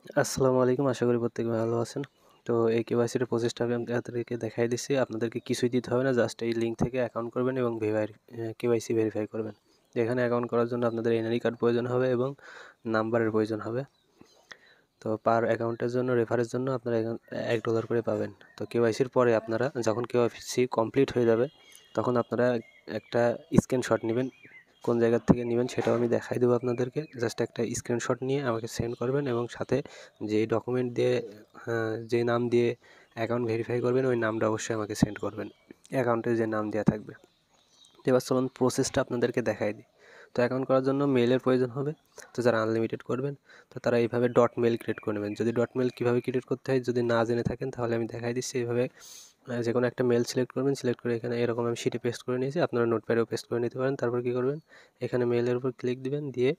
আসসালামু আলাইকুম। আশা করি প্রত্যেকে ভালো আছেন। তো এই কেওয়াইসির প্রসেসটা আমি আপনাদেরকে দেখাই দিচ্ছি। আপনাদেরকে কিছুই দিতে হবে না। জাস্ট এই লিঙ্ক থেকে অ্যাকাউন্ট করবেন এবং কেওয়াইসি ভেরিফাই করবেন। এখানে অ্যাকাউন্ট করার জন্য আপনাদের এনআইডি কার্ড প্রয়োজন হবে এবং নাম্বারের প্রয়োজন হবে। তো পার অ্যাকাউন্টের জন্য রেফারের জন্য আপনারা এখানে $1 করে পাবেন। তো কেওয়াইসির পরে আপনারা যখন কেওয়াইসি কমপ্লিট হয়ে যাবে তখন আপনারা একটা স্ক্রিনশট নেবেন। কোন জায়গা থেকে নেবেন সেটাও আমি দেখাই দেবো আপনাদেরকে। জাস্ট একটা স্ক্রিনশট নিয়ে আমাকে সেন্ড করবেন এবং সাথে যেই ডকুমেন্ট দিয়ে যে নাম দিয়ে অ্যাকাউন্ট ভেরিফাই করবেন ওই নামটা অবশ্যই আমাকে সেন্ড করবেন, অ্যাকাউন্টে যে নাম দেওয়া থাকবে। তো এবার চলুন প্রসেসটা আপনাদেরকে দেখাই দিই। তো অ্যাকাউন্ট করার জন্য মেলের প্রয়োজন হবে। তো যারা আনলিমিটেড করবেন তো তারা এইভাবে ডট মেল ক্রিয়েট করে নেবেন। যদি ডট মেল কীভাবে ক্রিয়েট করতে হয় যদি না জেনে থাকেন তাহলে আমি দেখাই দিচ্ছি। এইভাবে যে কোনো একটা মেল সিলেক্ট করবেন, সিলেক্ট করে এখানে এরকম আমি শিটে পেস্ট করে নিয়েছি, আপনারা নোটপ্যাডেও পেস্ট করে নিতে পারেন। তারপর কী করবেন, এখানে মেলের উপর ক্লিক দিবেন, দিয়ে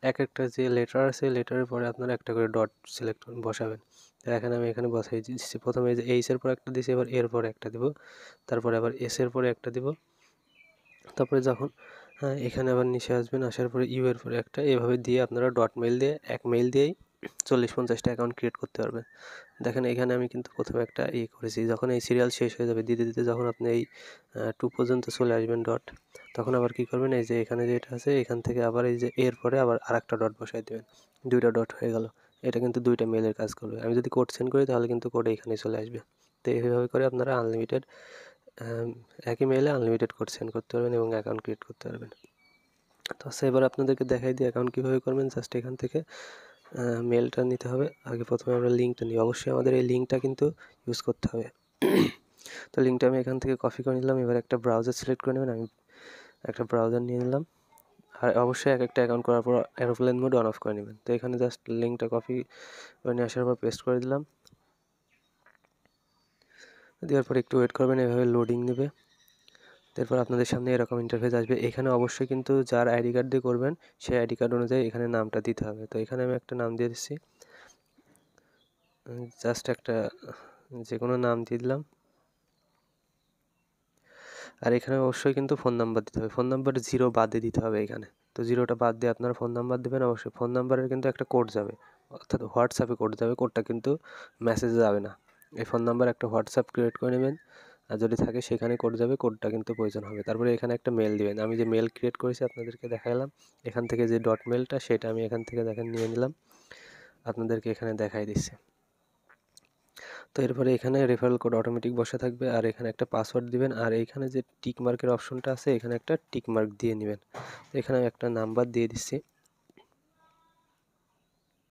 এক একটা যে লেটার আছে লেটারের পরে আপনারা একটা করে ডট সিলেক্ট বসাবেন। তো এখানে আমি এখানে বসাই দিচ্ছি। প্রথমে এই যে এইচের পর একটা দিয়েছি, এবার এর পরে একটা দিব, তারপরে আবার এসের পরে একটা দিব, তারপরে যখন এখানে আবার নিচে আসবেন, আসার পরে ইউ এর পরে একটা, এভাবে দিয়ে আপনারা ডট মেল দিয়ে এক মেল দিয়েই 40-50টা অ্যাকাউন্ট ক্রিয়েট করতে পারবেন। দেখেন এখানে আমি কিন্তু প্রথমে একটা করেছি। যখন এই সিরিয়াল শেষ হয়ে যাবে দিতে দিতে যখন আপনি এই 2 পর্যন্ত চলে আসবেন ডট, তখন আবার কী করবেন, এই যে এখানে যেটা আছে এখান থেকে আবার এই যে এর পরে আবার আরেকটা ডট বসাই দেবেন। 2টা ডট হয়ে গেল। এটা কিন্তু 2টা মেলের কাজ করবে। আমি যদি কোড সেন্ড করি তাহলে কিন্তু কোড এইখানে চলে আসবে। তো এইভাবে করে আপনারা আনলিমিটেড একই মেইলে আনলিমিটেড কোড সেন্ড করতে পারবেন এবং অ্যাকাউন্ট ক্রিয়েট করতে পারবেন। তো এবার আপনাদেরকে দেখাই দিই অ্যাকাউন্ট কীভাবে করবেন। জাস্ট এখান থেকে মেলটা নিতে হবে। আগে প্রথমে আমরা লিঙ্কটা নিই। অবশ্যই আমাদের এই লিঙ্কটা কিন্তু ইউজ করতে হবে। তো লিঙ্কটা আমি এখান থেকে কপি করে নিলাম। এবার একটা ব্রাউজার সিলেক্ট করে নেবেন। আমি একটা ব্রাউজার নিয়ে নিলাম। আর অবশ্যই একটা অ্যাকাউন্ট করার পর এরোপ্লেন মোড অন অফ করে নেবেন। তো এখানে জাস্ট লিঙ্কটা কপি করে নিয়ে আসার পর পেস্ট করে দিলাম। দেওয়ার পর একটু ওয়েট করবেন, এভাবে লোডিং নেবে। তারপর আপনাদের সামনে এরকম ইন্টারফেস আসবে। এখানে অবশ্যই কিন্তু যার আইডি কার্ড দিয়ে করবেন সেই আইডি কার্ড অনুযায়ী এখানে নামটা দিতে হবে। তো এখানে আমি একটা নাম দিয়ে দিচ্ছি, জাস্ট একটা যে কোনো নাম দিয়ে দিলাম। আর এখানে অবশ্যই কিন্তু ফোন নাম্বার দিতে হবে। ফোন নাম্বার 0 বাদে দিতে হবে এখানে। তো 0টা বাদ দিয়ে আপনারা ফোন নাম্বার দেবেন। অবশ্যই ফোন নাম্বারের কিন্তু একটা কোড যাবে, অর্থাৎ হোয়াটসঅ্যাপে কোড যাবে। কোডটা কিন্তু মেসেজে যাবে না। এই ফোন নাম্বার একটা হোয়াটসঅ্যাপ ক্রিয়েট করে নেবেন, আর যদি থাকে সেখানে কোড যাবে, কোডটা কিন্তু প্রয়োজন হবে। তারপরে এখানে একটা মেল দিবেন। আমি যে মেল ক্রিয়েট করেছি আপনাদেরকে দেখালাম, এখান থেকে যে ডট মেলটা সেটা আমি এখান থেকে দেখেন নিয়ে নিলাম, আপনাদেরকে এখানে দেখাই দিচ্ছি। তো এরপরে এখানে রেফারেল কোড অটোমেটিক বসা থাকবে, আর এখানে একটা পাসওয়ার্ড দিবেন, আর এইখানে যে টিক মার্কের অপশনটা আছে এখানে একটা টিক মার্ক দিয়ে নেবেন। এখানে আমি একটা নাম্বার দিয়ে দিচ্ছি।